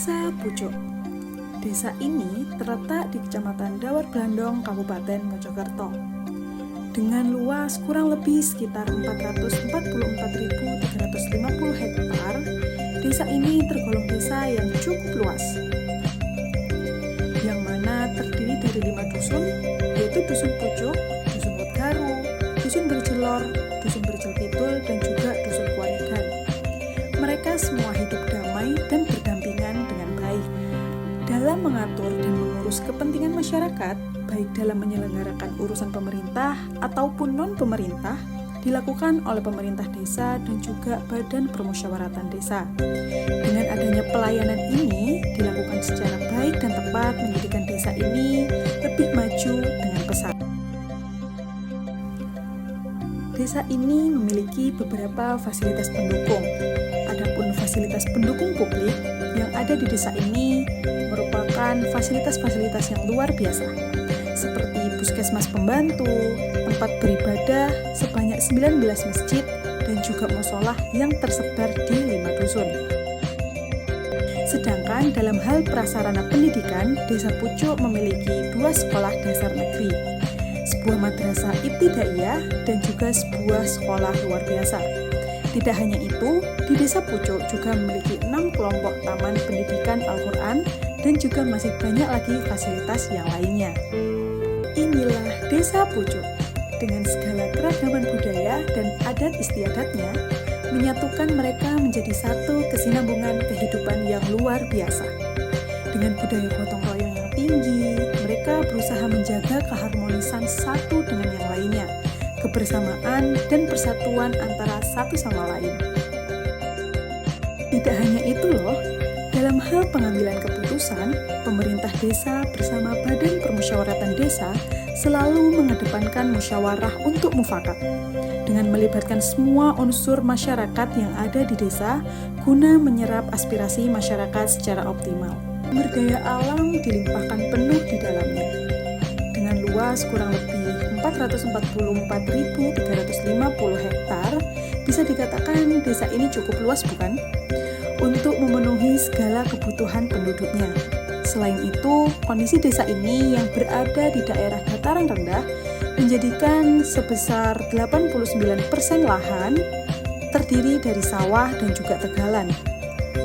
Desa Pucuk. Desa ini terletak di Kecamatan Dawar Blandong, Kabupaten Mojokerto. Dengan luas kurang lebih sekitar 444.350 hektar, desa ini tergolong desa yang cukup luas, yang mana terdiri dari 5 dusun, yaitu Dusun Pucuk, Dusun Wetgaru, Dusun Berjelor, Dusun Berjelkidul, dan juga Dusun Kuarigan. Mereka semua hidup damai dan berdampingan dengan baik. Dalam mengatur dan mengurus kepentingan masyarakat, baik dalam menyelenggarakan urusan pemerintah ataupun non-pemerintah, dilakukan oleh pemerintah desa dan juga badan permusyawaratan desa. Dengan adanya pelayanan ini dilakukan secara baik dan tepat, menjadikan desa ini lebih maju dengan pesat. Desa ini memiliki beberapa fasilitas pendukung. Adapun fasilitas pendukung publik yang ada di desa ini merupakan fasilitas-fasilitas yang luar biasa, seperti puskesmas pembantu, tempat beribadah sebanyak 19 masjid, dan juga musholah yang tersebar di 5 dusun. Sedangkan dalam hal prasarana pendidikan, Desa Pucuk memiliki 2 sekolah dasar negeri, sebuah madrasah ibtidaiyah, dan juga sebuah sekolah luar biasa. Tidak hanya itu, di Desa Pucuk juga memiliki 6 kelompok taman pendidikan Al-Quran dan juga masih banyak lagi fasilitas yang lainnya. Inilah Desa Pucuk, dengan segala keragaman budaya dan adat istiadatnya, menyatukan mereka menjadi satu kesinambungan kehidupan yang luar biasa. Dengan budaya gotong royong yang tinggi, mereka berusaha menjaga keharmonisan satu dengan yang lainnya, kebersamaan dan persatuan antara satu sama lain. Tidak hanya itu loh, dalam hal pengambilan keputusan, pemerintah desa bersama Badan Permusyawaratan Desa selalu mengedepankan musyawarah untuk mufakat, dengan melibatkan semua unsur masyarakat yang ada di desa guna menyerap aspirasi masyarakat secara optimal. Sumber daya alam dilimpahkan penuh di dalamnya. Dengan luas kurang lebih 444.350 hektar, bisa dikatakan desa ini cukup luas, bukan? Untuk memenuhi segala kebutuhan penduduknya. Selain itu, kondisi desa ini yang berada di daerah dataran rendah menjadikan sebesar 89% lahan terdiri dari sawah dan juga tegalan.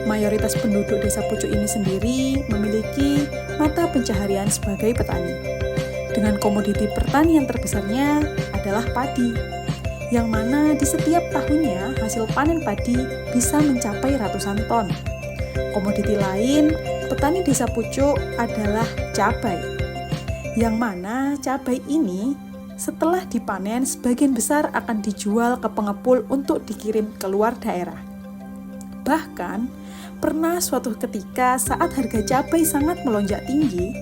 Mayoritas penduduk Desa Pucuk ini sendiri memiliki mata pencaharian sebagai petani, dengan komoditi pertanian terbesarnya adalah padi, yang mana di setiap tahunnya hasil panen padi bisa mencapai ratusan ton. Komoditi lain petani Desa Pucuk adalah cabai, yang mana cabai ini setelah dipanen sebagian besar akan dijual ke pengepul untuk dikirim keluar daerah. Bahkan pernah suatu ketika saat harga cabai sangat melonjak tinggi,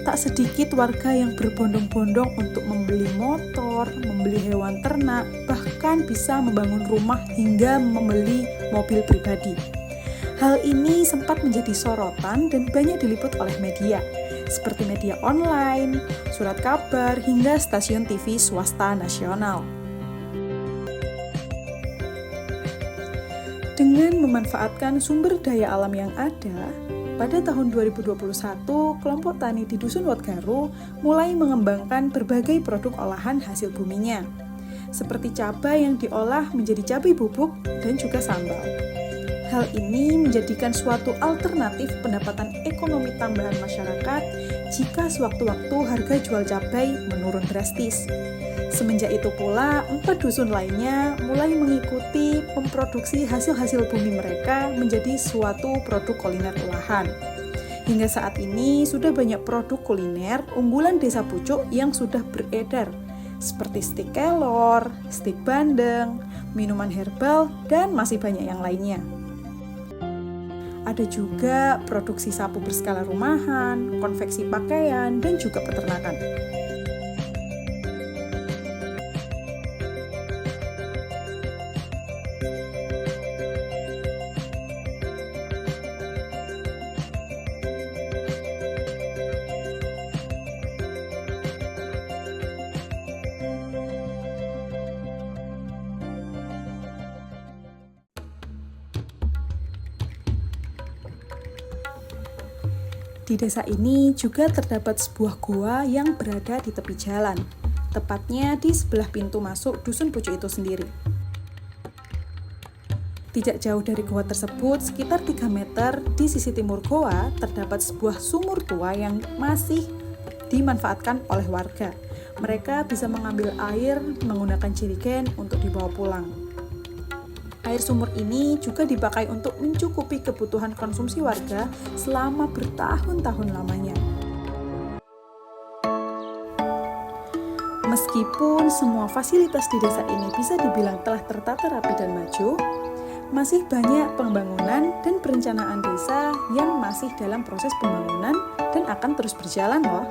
tak sedikit warga yang berbondong-bondong untuk membeli motor, membeli hewan ternak, bahkan bisa membangun rumah hingga membeli mobil pribadi. Hal ini sempat menjadi sorotan dan banyak diliput oleh media, seperti media online, surat kabar, hingga stasiun TV swasta nasional. Dengan memanfaatkan sumber daya alam yang ada, pada tahun 2021, kelompok tani di Dusun Wetgaru mulai mengembangkan berbagai produk olahan hasil buminya, seperti cabai yang diolah menjadi cabai bubuk dan juga sambal. Hal ini menjadikan suatu alternatif pendapatan ekonomi tambahan masyarakat jika sewaktu-waktu harga jual cabai menurun drastis. Semenjak itu pula, 4 dusun lainnya mulai mengikuti memproduksi hasil-hasil bumi mereka menjadi suatu produk kuliner olahan. Hingga saat ini sudah banyak produk kuliner unggulan Desa Pucuk yang sudah beredar, seperti stik kelor, stik bandeng, minuman herbal, dan masih banyak yang lainnya. Ada juga produksi sapu berskala rumahan, konveksi pakaian, dan juga peternakan. Di desa ini juga terdapat sebuah goa yang berada di tepi jalan, tepatnya di sebelah pintu masuk dusun Pucuk itu sendiri. Tidak jauh dari goa tersebut, sekitar 3 meter di sisi timur goa, terdapat sebuah sumur tua yang masih dimanfaatkan oleh warga. Mereka bisa mengambil air menggunakan jerigen untuk dibawa pulang. Air sumur ini juga dipakai untuk mencukupi kebutuhan konsumsi warga selama bertahun-tahun lamanya. Meskipun semua fasilitas di desa ini bisa dibilang telah tertata rapi dan maju, masih banyak pembangunan dan perencanaan desa yang masih dalam proses pembangunan dan akan terus berjalan loh.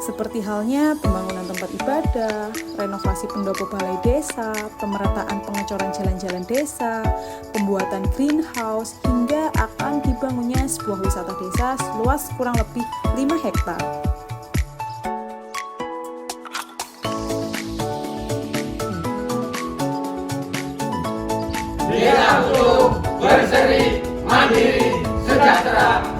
Seperti halnya pembangunan tempat ibadah, renovasi pendopo balai desa, pemerataan pengecoran jalan-jalan desa, pembuatan greenhouse, hingga akan dibangunnya sebuah wisata desa seluas kurang lebih 5 hektar. Desa Pucuk berseri, mandiri, sejahtera.